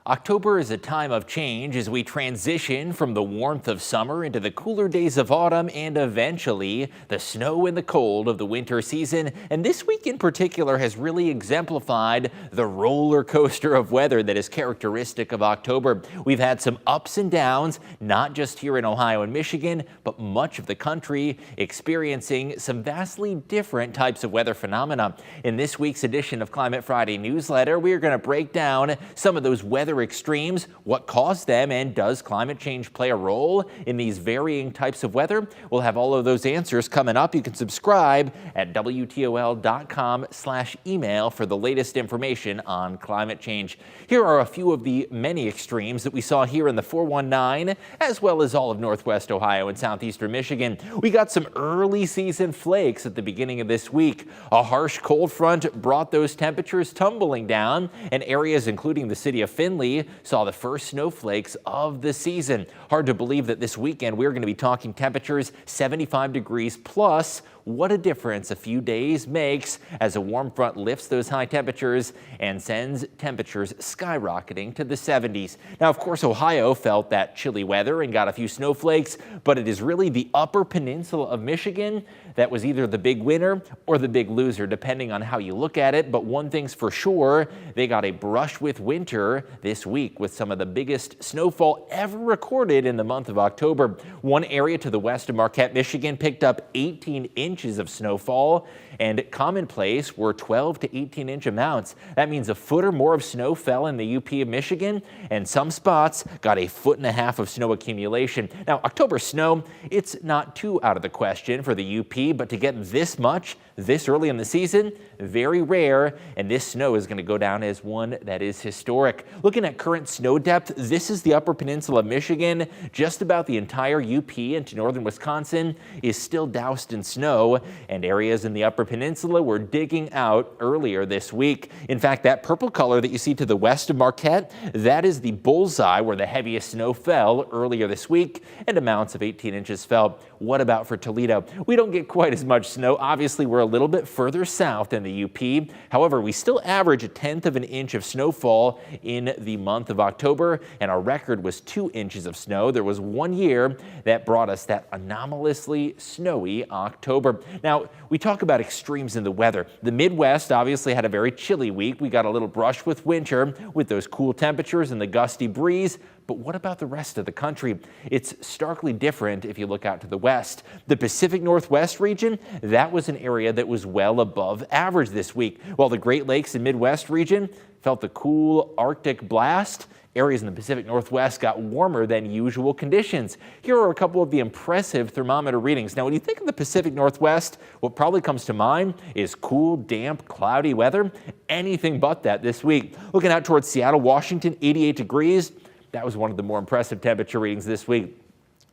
October is a time of change as we transition from the warmth of summer into the cooler days of autumn and eventually the snow and the cold of the winter season. And this week in particular has really exemplified the roller coaster of weather that is characteristic of October. We've had some ups and downs, not just here in Ohio and Michigan, but much of the country experiencing some vastly different types of weather phenomena. In this week's edition of Climate Friday newsletter, we are going to break down some of those weather extremes, what caused them, and does climate change play a role in these varying types of weather? We'll have all of those answers coming up. You can subscribe at WTOL.com/email for the latest information on climate change. Here are a few of the many extremes that we saw here in the 419, as well as all of Northwest Ohio and Southeastern Michigan. We got some early season flakes at the beginning of this week. A harsh cold front brought those temperatures tumbling down, and areas including the city of Findlay saw the first snowflakes of the season. Hard to believe that this weekend we're going to be talking temperatures 75 degrees plus. What a difference a few days makes as a warm front lifts those high temperatures and sends temperatures skyrocketing to the 70s. Now, of course, Ohio felt that chilly weather and got a few snowflakes, but it is really the upper peninsula of Michigan that was either the big winner or the big loser, depending on how you look at it. But one thing's for sure, they got a brush with winter this week with some of the biggest snowfall ever recorded in the month of October. One area to the west of Marquette, Michigan picked up 18 inches of snowfall, and commonplace were 12 to 18 inch amounts. That means a foot or more of snow fell in the UP of Michigan, and some spots got a foot and a half of snow accumulation. Now, October snow, it's not too out of the question for the UP, but to get this much this early in the season, very rare, and this snow is going to go down as one that is historic. Looking at current snow depth, this is the upper peninsula of Michigan. Just about the entire UP into northern Wisconsin is still doused in snow, and areas in the upper peninsula were digging out earlier this week. In fact, that purple color that you see to the west of Marquette, that is the bullseye where the heaviest snow fell earlier this week, and amounts of 18 inches fell. What about for Toledo? We don't get quite as much snow. Obviously, we're a little bit further south in the UP. However, we still average 1/10 of an inch of snowfall in the month of October, and our record was 2 inches of snow. There was one year that brought us that anomalously snowy October. Now, we talk about extremes in the weather. The Midwest obviously had a very chilly week. We got a little brush with winter with those cool temperatures and the gusty breeze. But what about the rest of the country? It's starkly different if you look out to the west. The Pacific Northwest region, that was an area that was well above average this week, while the Great Lakes and Midwest region felt the cool Arctic blast. Areas in the Pacific Northwest got warmer than usual conditions. Here are a couple of the impressive thermometer readings. Now, when you think of the Pacific Northwest, what probably comes to mind is cool, damp, cloudy weather. Anything but that this week. Looking out towards Seattle, Washington, 88 degrees. That was one of the more impressive temperature readings this week.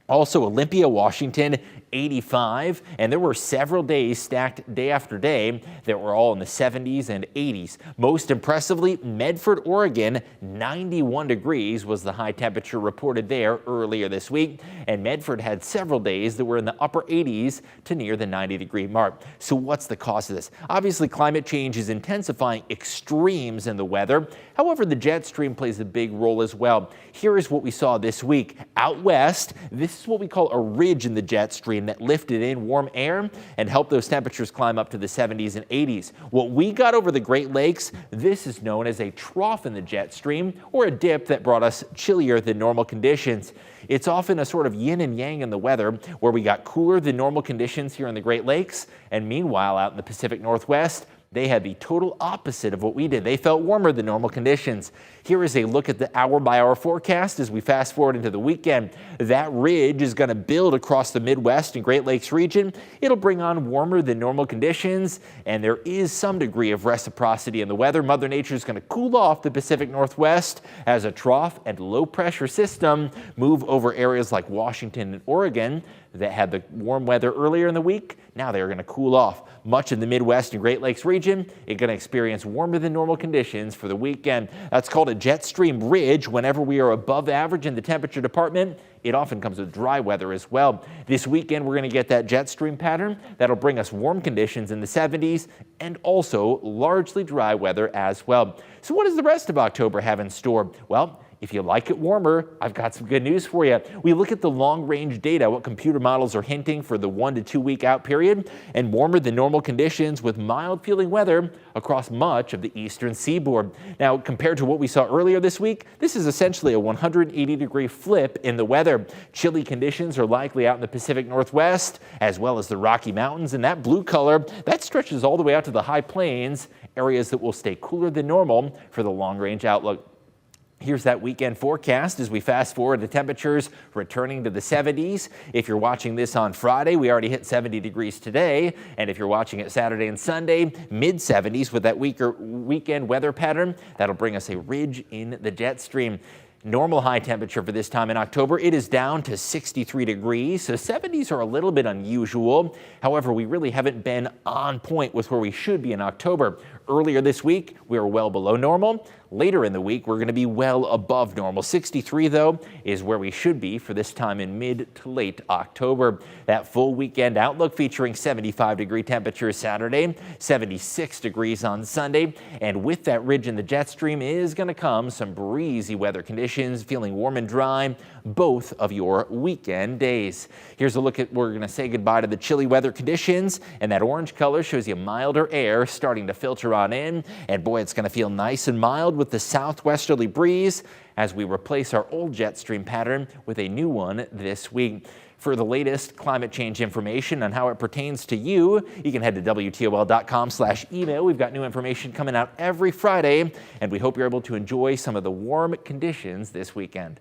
Also, Olympia, Washington, 85, and there were several days stacked day after day that were all in the 70s and 80s. Most impressively, Medford, Oregon, 91 degrees was the high temperature reported there earlier this week, and Medford had several days that were in the upper 80s to near the 90-degree mark. So what's the cause of this? Obviously, climate change is intensifying extremes in the weather. However, the jet stream plays a big role as well. Here is what we saw this week. Out west, this is what we call a ridge in the jet stream that lifted in warm air and helped those temperatures climb up to the 70s and 80s. What we got over the Great Lakes, this is known as a trough in the jet stream, or a dip that brought us chillier than normal conditions. It's often a sort of yin and yang in the weather, where we got cooler than normal conditions here in the Great Lakes, and meanwhile out in the Pacific Northwest, they had the total opposite of what we did. They felt warmer than normal conditions. Here is a look at the hour-by-hour forecast as we fast forward into the weekend. That ridge is going to build across the Midwest and Great Lakes region. It'll bring on warmer than normal conditions, and there is some degree of reciprocity in the weather. Mother Nature is going to cool off the Pacific Northwest as a trough and low-pressure system move over areas like Washington and Oregon. that had the warm weather earlier in the week, now they're going to cool off. Much of the Midwest and Great Lakes region is going to experience warmer than normal conditions for the weekend. That's called a jet stream ridge. Whenever we are above average in the temperature department, it often comes with dry weather as well. This weekend, we're going to get that jet stream pattern that'll bring us warm conditions in the 70s and also largely dry weather as well. So what does the rest of October have in store? Well, if you like it warmer, I've got some good news for you. We look at the long-range data, what computer models are hinting for the 1 to 2 week out period, and warmer than normal conditions with mild feeling weather across much of the eastern seaboard. Now, compared to what we saw earlier this week, this is essentially a 180-degree flip in the weather. Chilly conditions are likely out in the Pacific Northwest, as well as the Rocky Mountains, and that blue color, that stretches all the way out to the high plains, areas that will stay cooler than normal for the long-range outlook. Here's that weekend forecast as we fast forward to temperatures returning to the 70s. If you're watching this on Friday, we already hit 70 degrees today. And if you're watching it Saturday and Sunday, mid 70s with that weaker weekend weather pattern, that'll bring us a ridge in the jet stream. Normal high temperature for this time in October, it is down to 63 degrees, so 70s are a little bit unusual. However, we really haven't been on point with where we should be in October. Earlier this week, we were well below normal. Later in the week, we're going to be well above normal. 63, though, is where we should be for this time in mid to late October. That full weekend outlook featuring 75-degree temperatures Saturday, 76 degrees on Sunday, and with that ridge in the jet stream is going to come some breezy weather conditions, feeling warm and dry both of your weekend days. Here's a look at, we're going to say goodbye to the chilly weather conditions, and that orange color shows you milder air starting to filter on in, and boy, it's going to feel nice and mild with the southwesterly breeze as we replace our old jet stream pattern with a new one this week. For the latest climate change information on how it pertains to you, you can head to WTOL.com/email. We've got new information coming out every Friday, and we hope you're able to enjoy some of the warm conditions this weekend.